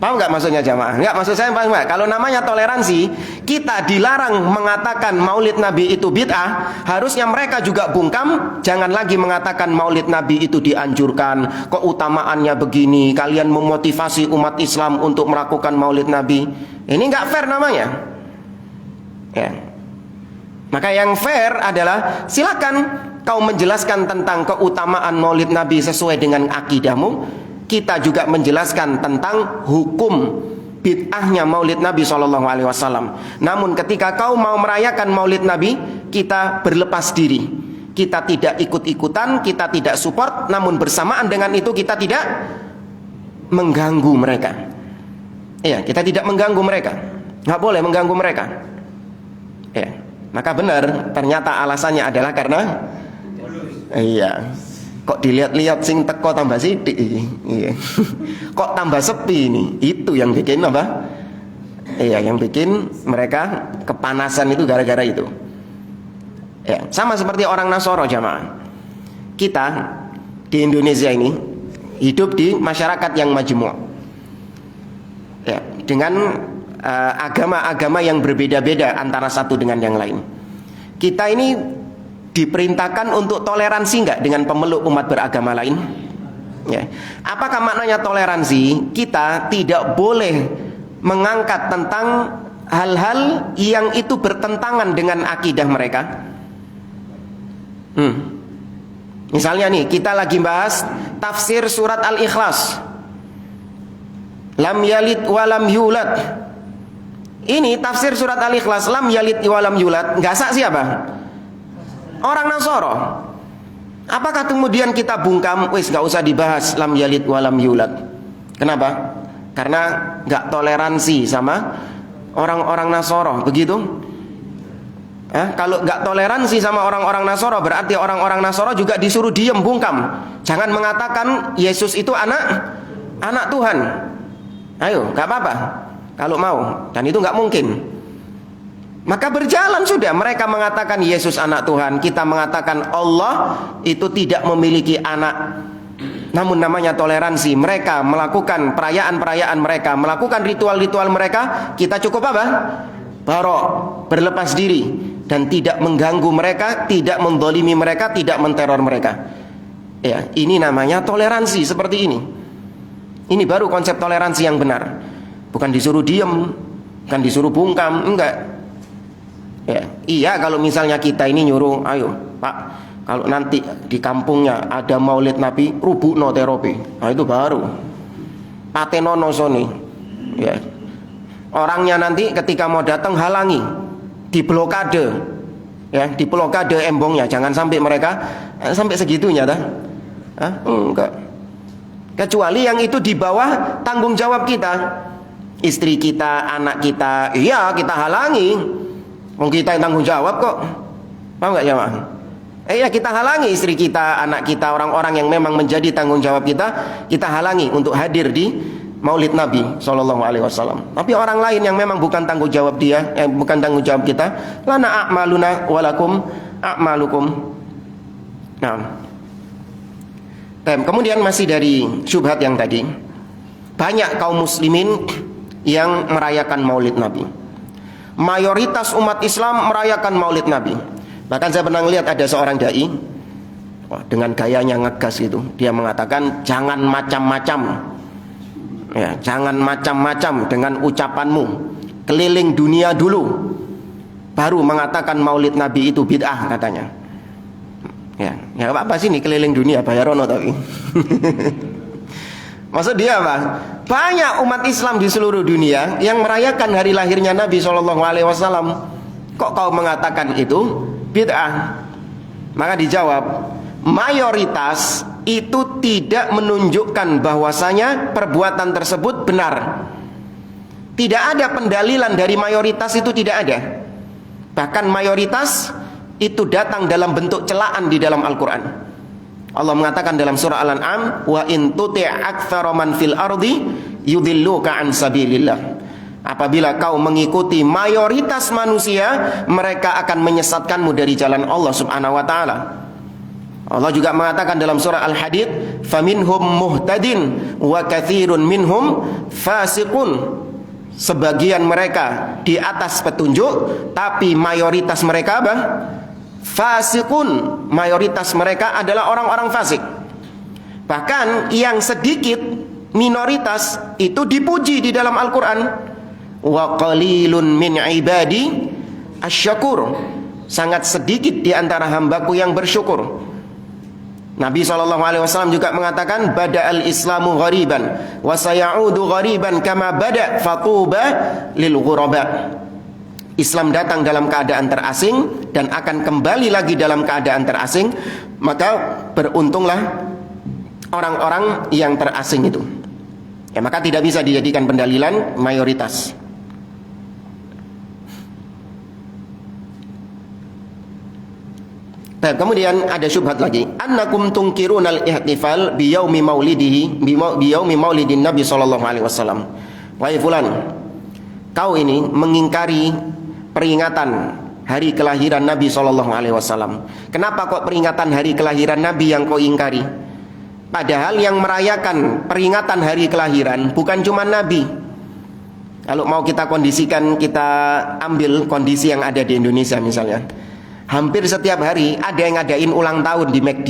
Paham nggak maksudnya, jamaah? Nggak, maksud saya paham nggak? Kalau namanya toleransi, kita dilarang mengatakan Maulid Nabi itu bid'ah, harusnya mereka juga bungkam, jangan lagi mengatakan Maulid Nabi itu dianjurkan, keutamaannya begini, kalian memotivasi umat Islam untuk melakukan Maulid Nabi. Ini nggak fair namanya. Ya. Maka yang fair adalah silakan kau menjelaskan tentang keutamaan Maulid Nabi sesuai dengan akidahmu. Kita juga menjelaskan tentang hukum bid'ahnya Maulid Nabi SAW. Namun ketika kau mau merayakan Maulid Nabi, kita berlepas diri. Kita tidak ikut-ikutan, kita tidak support. Namun bersamaan dengan itu kita tidak mengganggu mereka. Ya, kita tidak mengganggu mereka. Nggak boleh mengganggu mereka. Ya, maka benar ternyata alasannya adalah karena iya. Kok dilihat-lihat sing teko tambah sidik. Iya. Kok tambah sepi ini? Itu yang bikin apa? Iya, yang bikin mereka kepanasan itu gara-gara itu. Ya, sama seperti orang Nasoro jamaah. Kita di Indonesia ini hidup di masyarakat yang majmu'. Ya, dengan agama-agama yang berbeda-beda antara satu dengan yang lain. Kita ini diperintahkan untuk toleransi enggak dengan pemeluk umat beragama lain? Ya. Apakah maknanya toleransi? Kita tidak boleh mengangkat tentang hal-hal yang itu bertentangan dengan akidah mereka. Misalnya nih, kita lagi bahas tafsir surat Al-Ikhlas. Lam yalid wa lam yulad. Ini tafsir surat Al-Ikhlas, lam yalid wa lam yulad. Enggak sah siapa? Orang Nasoro. Apakah kemudian kita bungkam, wis gak usah dibahas lam yalid walam yulad? Kenapa? Karena gak toleransi sama orang-orang Nasoro, begitu? Kalau gak toleransi sama orang-orang Nasoro, berarti orang-orang Nasoro juga disuruh diem, bungkam. Jangan mengatakan Yesus itu anak Tuhan. Ayo, gak apa-apa kalau mau, dan itu gak mungkin. Maka berjalan sudah, mereka mengatakan Yesus anak Tuhan, kita mengatakan Allah itu tidak memiliki anak. Namun namanya toleransi. Mereka melakukan perayaan-perayaan mereka, melakukan ritual-ritual mereka, kita cukup apa? Barok, berlepas diri, dan tidak mengganggu mereka, tidak mendolimi mereka, tidak menteror mereka. Ya, ini namanya toleransi seperti ini. Ini baru konsep toleransi yang benar. Bukan disuruh diem, bukan disuruh bungkam, enggak. Ya, iya kalau misalnya kita ini nyuruh, ayo Pak, kalau nanti di kampungnya ada maulid Nabi, rubukno terope. Nah itu baru patenono soni. Ya. Orangnya nanti ketika mau datang halangi, diblokade. Ya, diblokade embongnya, jangan sampai mereka sampai segitunya dah. Enggak. Kecuali yang itu di bawah tanggung jawab kita. Istri kita, anak kita, iya kita halangi. Kita yang tanggung jawab kok. Paham gak ya, Mak? Ya kita halangi istri kita, anak kita, orang-orang yang memang menjadi tanggung jawab kita, kita halangi untuk hadir di Maulid Nabi SAW. Tapi orang lain yang memang bukan tanggung jawab dia, bukan tanggung jawab kita, lana a'maluna walakum a'malukum. Nah, kemudian masih dari syubhat yang tadi, banyak kaum muslimin yang merayakan Maulid Nabi. Mayoritas umat Islam merayakan Maulid Nabi. Bahkan saya pernah lihat ada seorang dai, dengan gayanya ngegas itu, dia mengatakan jangan macam-macam, ya, jangan macam-macam dengan ucapanmu. Keliling dunia dulu, baru mengatakan Maulid Nabi itu bid'ah katanya. Ya apa sih ini keliling dunia bayarono tapi. Maksud dia apa? Banyak umat Islam di seluruh dunia yang merayakan hari lahirnya Nabi SAW. Kok kau mengatakan itu bid'ah? Maka dijawab, mayoritas itu tidak menunjukkan bahwasanya perbuatan tersebut benar. Tidak ada pendalilan dari mayoritas itu, tidak ada. Bahkan mayoritas itu datang dalam bentuk celaan di dalam Al-Quran. Allah mengatakan dalam surah Al-An'am, wa in tuti' aktsara man fil ardi yudilluka an sabilillah. Apabila kau mengikuti mayoritas manusia, mereka akan menyesatkanmu dari jalan Allah Subhanahu wa taala. Allah juga mengatakan dalam surah Al-Hadid, faminhum muhtadin wa katsirun minhum fasiqun. Sebagian mereka di atas petunjuk, tapi mayoritas mereka apa? Fasikun, mayoritas mereka adalah orang-orang fasik. Bahkan yang sedikit, minoritas, itu dipuji di dalam Al-Quran. Wa qalilun min ibadi asyakur. Sangat sedikit di antara hambaku yang bersyukur. Nabi SAW juga mengatakan, bada'al islamu ghariban wa sayaudu ghariban kama bada' fatuba lil ghuraba. Islam datang dalam keadaan terasing dan akan kembali lagi dalam keadaan terasing, maka beruntunglah orang-orang yang terasing itu. Ya, maka tidak bisa dijadikan pendalilan mayoritas. Nah, kemudian ada syubhat lagi. Annakum tunkirunal ihtifal bi yaumi maulidihi bi yaumi maulidin Nabi sallallahu alaihi wasallam. Wahai fulan, kau ini mengingkari peringatan hari kelahiran Nabi sallallahu alaihi wasallam. Kenapa kok peringatan hari kelahiran Nabi yang kau ingkari? Padahal yang merayakan peringatan hari kelahiran bukan cuma Nabi. Kalau mau kita kondisikan, kita ambil kondisi yang ada di Indonesia misalnya. Hampir setiap hari ada yang ngadain ulang tahun di McD.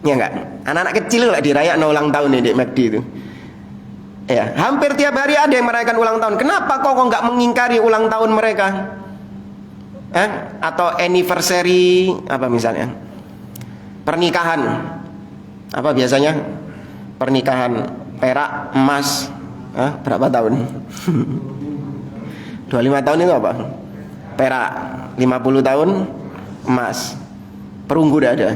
Ya enggak? Anak-anak kecil lah dirayakan ulang tahun di McD itu. Ya, hampir tiap hari ada yang merayakan ulang tahun. Kenapa kok enggak mengingkari ulang tahun mereka? Atau anniversary apa misalnya? Pernikahan. Apa biasanya? Pernikahan perak, emas. Berapa tahun? 25 tahun itu apa? Perak. 50 tahun emas. Perunggu dah ada.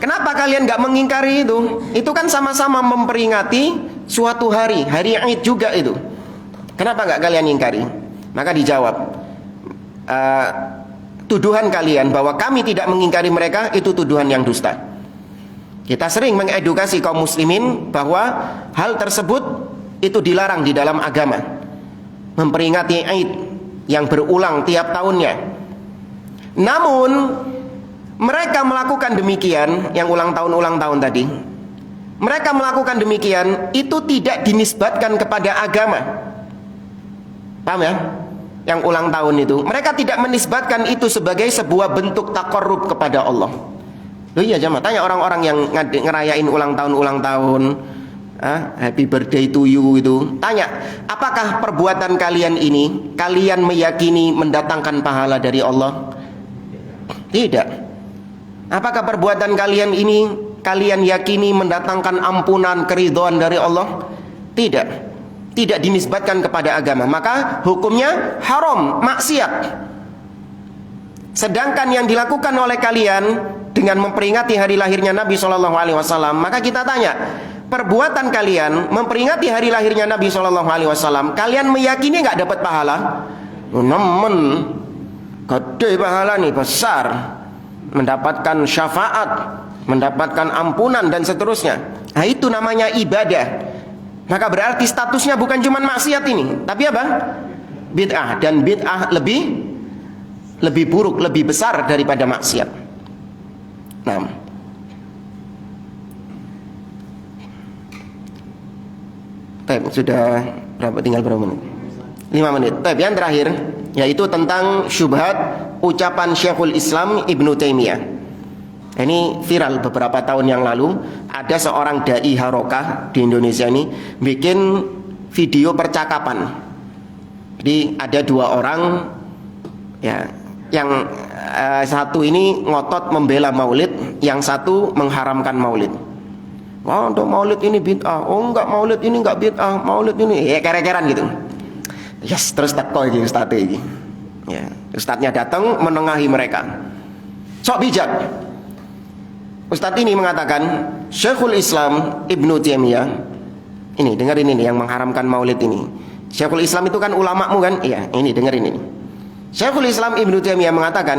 Kenapa kalian gak mengingkari itu? Itu kan sama-sama memperingati suatu hari Eid juga itu. Kenapa gak kalian ingkari? Maka dijawab, tuduhan kalian bahwa kami tidak mengingkari mereka itu tuduhan yang dusta. Kita sering mengedukasi kaum muslimin bahwa hal tersebut itu dilarang di dalam agama. Memperingati Eid yang berulang tiap tahunnya. Namun mereka melakukan demikian, yang ulang tahun tadi. Mereka melakukan demikian itu tidak dinisbatkan kepada agama. Paham ya? Yang ulang tahun itu, mereka tidak menisbatkan itu sebagai sebuah bentuk taqarrub kepada Allah. Loh iya jemaah, tanya orang-orang yang ngerayain ulang tahun, happy birthday to you itu. Tanya, apakah perbuatan kalian ini kalian meyakini mendatangkan pahala dari Allah? Tidak. Apakah perbuatan kalian ini kalian yakini mendatangkan ampunan, keridhaan dari Allah? Tidak. Tidak dinisbatkan kepada agama. Maka hukumnya haram, maksiat. Sedangkan yang dilakukan oleh kalian dengan memperingati hari lahirnya Nabi SAW, maka kita tanya, perbuatan kalian memperingati hari lahirnya Nabi SAW, kalian meyakini nggak dapat pahala? Nemen, gede pahala nih, besar, mendapatkan syafaat, mendapatkan ampunan dan seterusnya. Nah itu namanya ibadah. Maka berarti statusnya bukan cuma maksiat ini, tapi apa? Bid'ah, dan bid'ah lebih buruk, lebih besar daripada maksiat. Nah, sudah berapa? Tinggal berapa menit? 5 menit. Yang terakhir yaitu tentang syubhat ucapan Syekhul Islam Ibnu Taimiyah. Ini viral beberapa tahun yang lalu. Ada seorang dai harokah di Indonesia ini bikin video percakapan. Jadi ada 2 orang, ya, yang satu ini ngotot membela maulid, yang satu mengharamkan maulid. Oh, untuk maulid ini bid'ah. Oh enggak, maulid ini enggak bid'ah. Maulid ini kere-keran gitu. Yes, terus teko iki ustadz iki. Ya, ustadznya datang menengahi mereka. Sok bijak. Ustadz ini mengatakan, Syekhul Islam Ibnu Taimiyah, ini dengerin ini yang mengharamkan maulid ini. Syekhul Islam itu kan ulamamu kan? Iya, ini dengerin ini. Syekhul Islam Ibnu Taimiyah mengatakan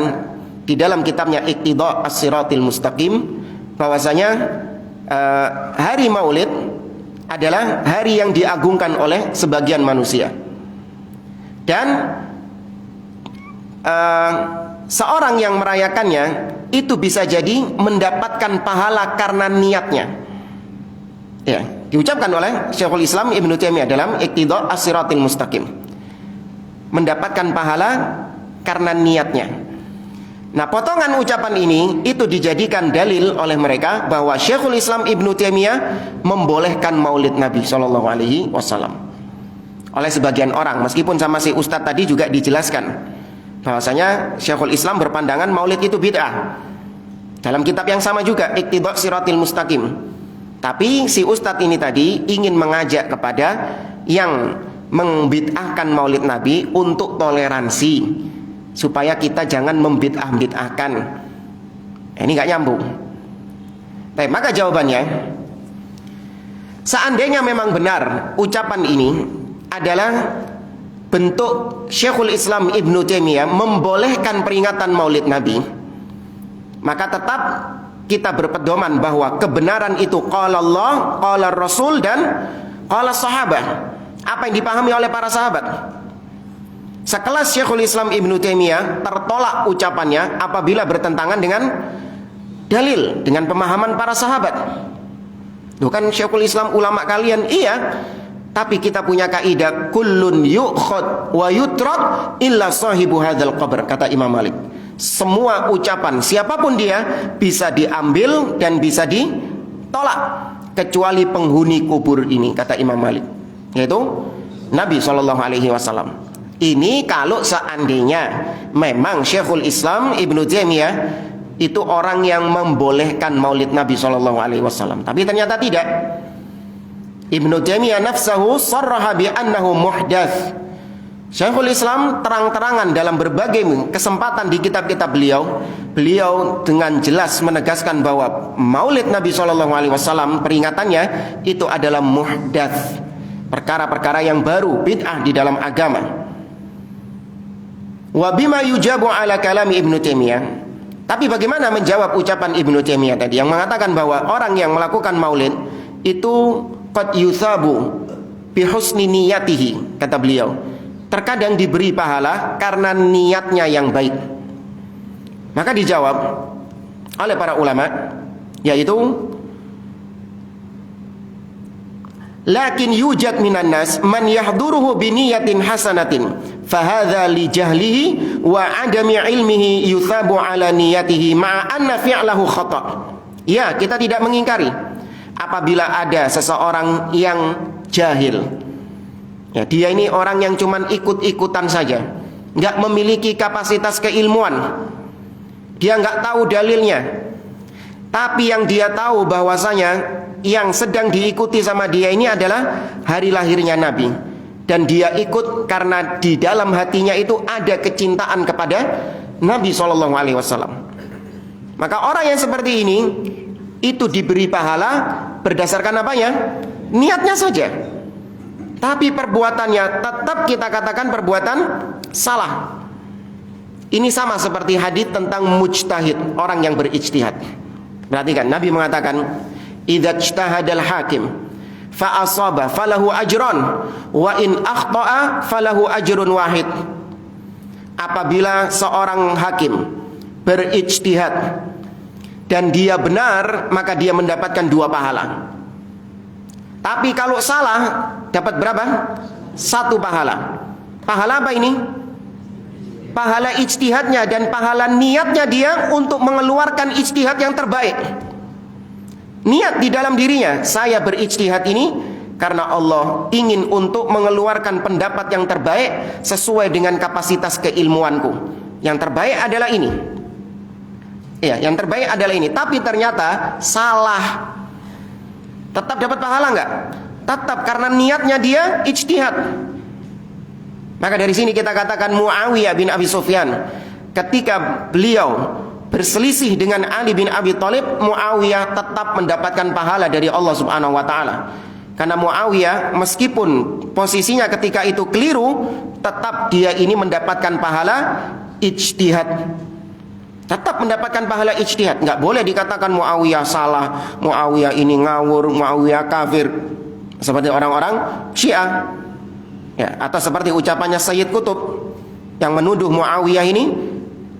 di dalam kitabnya Iqtida' As-Siratil Mustaqim bahwasanya hari maulid adalah hari yang diagungkan oleh sebagian manusia. Dan seorang yang merayakannya itu bisa jadi mendapatkan pahala karena niatnya. Ya, diucapkan oleh Syekhul Islam Ibnu Taimiyah dalam Iqtida' As-Siratil Mustaqim. Mendapatkan pahala karena niatnya. Nah, potongan ucapan ini itu dijadikan dalil oleh mereka bahwa Syekhul Islam Ibnu Taimiyah membolehkan maulid Nabi SAW. Oleh sebagian orang, meskipun sama si Ustadz tadi juga dijelaskan bahwasanya Syekhul Islam berpandangan maulid itu bid'ah. Dalam kitab yang sama juga, Iqtida' Siratil Mustaqim. Tapi si Ustadz ini tadi ingin mengajak kepada yang membid'ahkan maulid Nabi untuk toleransi, supaya kita jangan membid'ah-bid'ahkan. Ini gak nyambung. Maka jawabannya, seandainya memang benar ucapan ini adalah bentuk Syekhul Islam Ibnu Taimiyah membolehkan peringatan Maulid Nabi, maka tetap kita berpedoman bahwa kebenaran itu qala Allah, qala Rasul, dan qala sahabat. Apa yang dipahami oleh para sahabat. Sekelas Syekhul Islam Ibnu Taimiyah tertolak ucapannya apabila bertentangan dengan dalil, dengan pemahaman para sahabat. Bukan Syekhul Islam ulama kalian, iya. Tapi kita punya kaidah kullun yu'khad wa yutrad illa sahibu hadzal qabr, kata Imam Malik. Semua ucapan siapapun dia bisa diambil dan bisa ditolak kecuali penghuni kubur ini, kata Imam Malik, yaitu Nabi SAW. Ini kalau seandainya memang Syekhul Islam Ibnu Taimiyah itu orang yang membolehkan Maulid Nabi SAW. Tapi ternyata tidak. Ibnu Taimiyah nafsahu sarraha bi annahu muhdats. Syekhul Islam terang-terangan dalam berbagai kesempatan di kitab-kitab beliau dengan jelas menegaskan bahwa Maulid Nabi SAW peringatannya itu adalah muhdats, perkara-perkara yang baru, bid'ah di dalam agama. Wa bima yujabu ala kalami Ibnu Taimiyah. Tapi bagaimana menjawab ucapan Ibnu Taimiyah tadi yang mengatakan bahwa orang yang melakukan maulid itu qad yusabu bi husni niyatihi, kata beliau. Terkadang diberi pahala karena niatnya yang baik. Maka dijawab oleh para ulama, yaitu lakin yujad minan nas man yahduruhu biniyatin hasanatin fahadha li jahlihi wa adami ilmihi yuthabu ala niyatihi ma'a anna fi'lahu khata'. Ya, kita tidak mengingkari apabila ada seseorang yang jahil, ya, dia ini orang yang cuman ikut-ikutan saja, nggak memiliki kapasitas keilmuan, dia nggak tahu dalilnya, tapi yang dia tahu bahwasanya yang sedang diikuti sama dia ini adalah hari lahirnya Nabi, dan dia ikut karena di dalam hatinya itu ada kecintaan kepada Nabi SAW. Maka orang yang seperti ini itu diberi pahala berdasarkan apanya? Niatnya saja. Tapi perbuatannya tetap kita katakan perbuatan salah. Ini sama seperti hadits tentang mujtahid, orang yang berijtihad. Perhatikan, Nabi mengatakan, idza ijtahadal hakim fa asaba falahu ajran wa in akhta'a falahu ajrun wahid. Apabila seorang hakim berijtihad dan dia benar, maka dia mendapatkan 2 pahala. Tapi kalau salah, dapat berapa? 1 pahala. Pahala apa ini? Pahala ijtihadnya dan pahala niatnya dia untuk mengeluarkan ijtihad yang terbaik. Niat di dalam dirinya, saya berijtihad ini karena Allah ingin untuk mengeluarkan pendapat yang terbaik sesuai dengan kapasitas keilmuanku. Yang terbaik adalah ini. Ya, yang terbaik adalah ini. Tapi ternyata salah. Tetap dapat pahala enggak? Tetap, karena niatnya dia ijtihad. Maka dari sini kita katakan Muawiyah bin Abi Sufyan, ketika beliau berselisih dengan Ali bin Abi Thalib, Muawiyah tetap mendapatkan pahala dari Allah Subhanahu wa taala. Karena Muawiyah meskipun posisinya ketika itu keliru, tetap dia ini mendapatkan pahala ijtihad. Tetap mendapatkan pahala ijtihad. Enggak boleh dikatakan Muawiyah salah, Muawiyah ini ngawur, Muawiyah kafir, seperti orang-orang Syiah, ya, atau seperti ucapannya Sayyid Qutb yang menuduh Muawiyah ini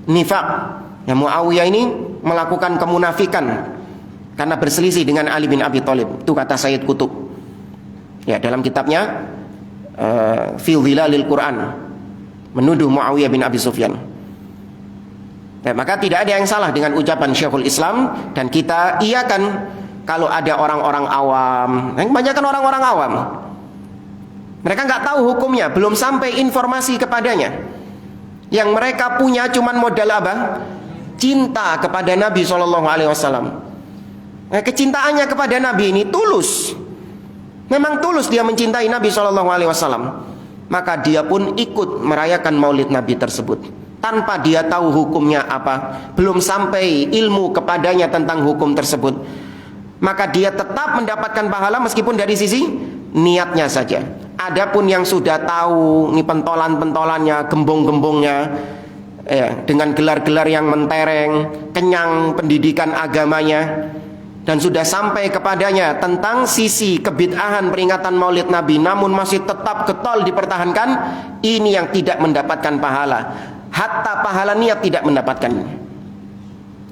nifaq. Ya, Muawiyah ini melakukan kemunafikan karena berselisih dengan Ali bin Abi Thalib. Itu kata Sayyid Qutb, ya, dalam kitabnya Fi Dhilalil Quran, menuduh Muawiyah bin Abi Sufyan. Ya, maka tidak ada yang salah dengan ucapan Syekhul Islam, dan kita iakan kalau ada orang-orang awam. Yang kebanyakan orang-orang awam, mereka nggak tahu hukumnya, belum sampai informasi kepadanya. Yang mereka punya cuman modal apa? Cinta kepada Nabi SAW. Nah, kecintaannya kepada Nabi ini tulus. Memang tulus dia mencintai Nabi SAW. Maka dia pun ikut merayakan Maulid Nabi tersebut tanpa dia tahu hukumnya apa, belum sampai ilmu kepadanya tentang hukum tersebut. maka dia tetap mendapatkan pahala meskipun dari sisi niatnya saja. Adapun yang sudah tahu ini pentolan-pentolannya, gembong-gembongnya, ya, dengan gelar-gelar yang mentereng, kenyang pendidikan agamanya, dan sudah sampai kepadanya tentang sisi kebid'ahan peringatan Maulid Nabi, namun masih tetap getol dipertahankan, ini yang tidak mendapatkan pahala. Hatta pahala niat tidak mendapatkan.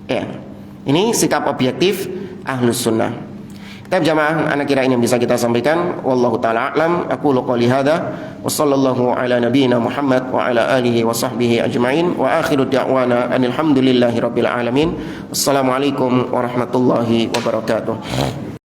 Ya, ini sikap objektif Ahlus Sunnah. Kita jamaah, anak kira ini bisa kita sampaikan. Wallahu taala a'lam. Aqulu qouli hadza wa sallallahu ala nabiyyina Muhammad wa ala alihi wa sahbihi ajma'in wa akhiru da'wana alhamdulillahi rabbil alamin. Wassalamualaikum warahmatullahi wabarakatuh.